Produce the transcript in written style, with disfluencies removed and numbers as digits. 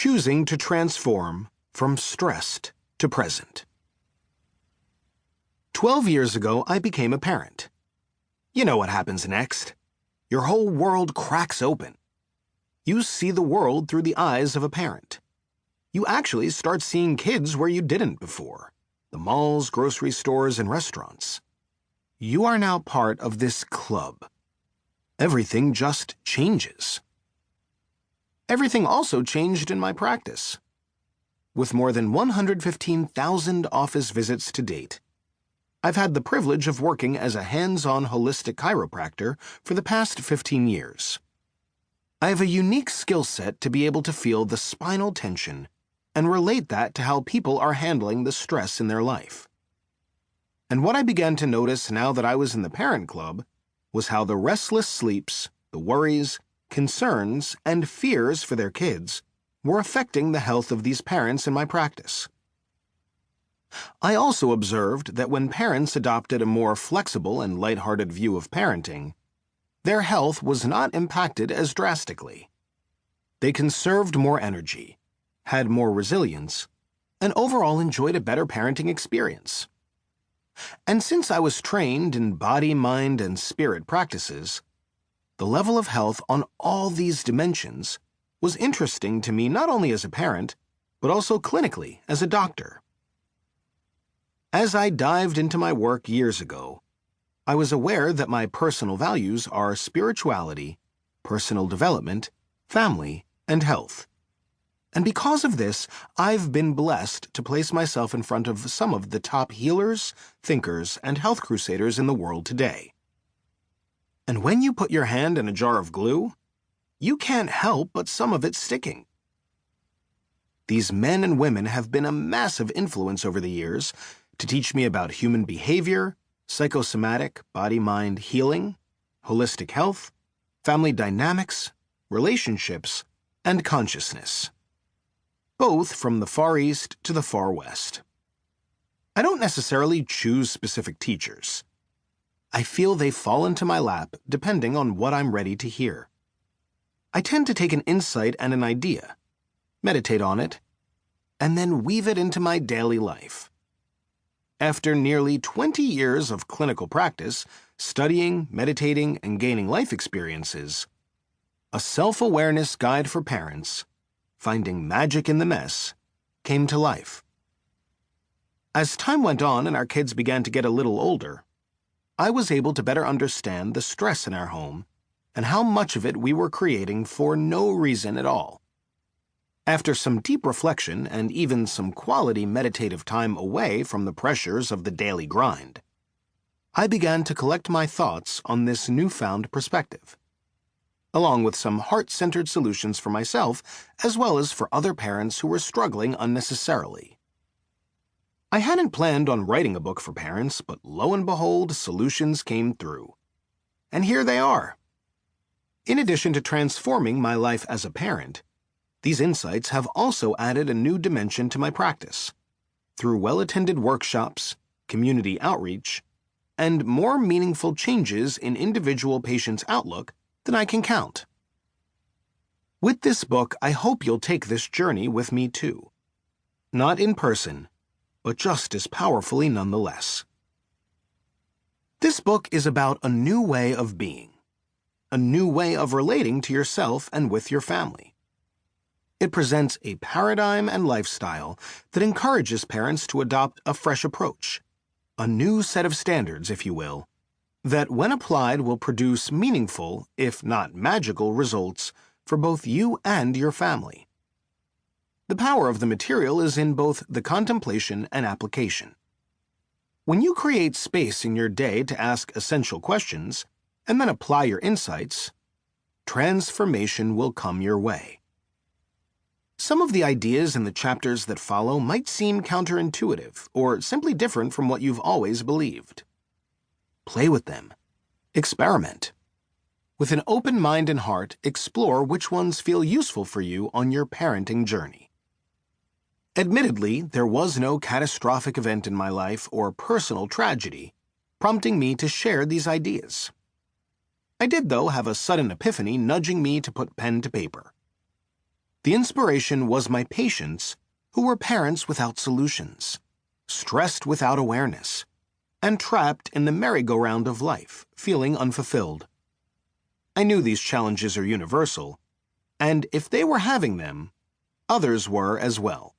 Choosing to transform from stressed to present. 12 years ago, I became a parent. You know what happens next. Your whole world cracks open. You see the world through the eyes of a parent. You actually start seeing kids where you didn't before. The malls, grocery stores, and restaurants. You are now part of this club. Everything just changes. Everything also changed in my practice. With more than 115,000 office visits to date, I've had the privilege of working as a hands-on holistic chiropractor for the past 15 years. I have a unique skill set to be able to feel the spinal tension and relate that to how people are handling the stress in their life. And what I began to notice now that I was in the parent club was how the restless sleeps, the worries, concerns, and fears for their kids were affecting the health of these parents in my practice. I also observed that when parents adopted a more flexible and lighthearted view of parenting, their health was not impacted as drastically. They conserved more energy, had more resilience, and overall enjoyed a better parenting experience. And since I was trained in body, mind, and spirit practices, the level of health on all these dimensions was interesting to me not only as a parent, but also clinically as a doctor. As I dived into my work years ago, I was aware that my personal values are spirituality, personal development, family, and health. And because of this, I've been blessed to place myself in front of some of the top healers, thinkers, and health crusaders in the world today. And when you put your hand in a jar of glue, you can't help but some of it sticking. These men and women have been a massive influence over the years to teach me about human behavior, psychosomatic, body-mind healing, holistic health, family dynamics, relationships, and consciousness. Both from the Far East to the Far West. I don't necessarily choose specific teachers. I feel they fall into my lap depending on what I'm ready to hear. I tend to take an insight and an idea, meditate on it, and then weave it into my daily life. After nearly 20 years of clinical practice, studying, meditating, and gaining life experiences, a self-awareness guide for parents, Finding Magic in the Mess, came to life. As time went on and our kids began to get a little older, I was able to better understand the stress in our home and how much of it we were creating for no reason at all. After some deep reflection and even some quality meditative time away from the pressures of the daily grind, I began to collect my thoughts on this newfound perspective, along with some heart-centered solutions for myself as well as for other parents who were struggling unnecessarily. I hadn't planned on writing a book for parents, but lo and behold, solutions came through. And here they are. In addition to transforming my life as a parent, these insights have also added a new dimension to my practice, through well-attended workshops, community outreach, and more meaningful changes in individual patients' outlook than I can count. With this book, I hope you'll take this journey with me too. Not in person, but just as powerfully nonetheless. This book is about a new way of being, a new way of relating to yourself and with your family. It presents a paradigm and lifestyle that encourages parents to adopt a fresh approach, a new set of standards, if you will, that when applied will produce meaningful, if not magical, results for both you and your family. The power of the material is in both the contemplation and application. When you create space in your day to ask essential questions and then apply your insights, transformation will come your way. Some of the ideas in the chapters that follow might seem counterintuitive or simply different from what you've always believed. Play with them. Experiment. With an open mind and heart, explore which ones feel useful for you on your parenting journey. Admittedly, there was no catastrophic event in my life or personal tragedy prompting me to share these ideas. I did, though, have a sudden epiphany nudging me to put pen to paper. The inspiration was my patients who were parents without solutions, stressed without awareness, and trapped in the merry-go-round of life, feeling unfulfilled. I knew these challenges are universal, and if they were having them, others were as well.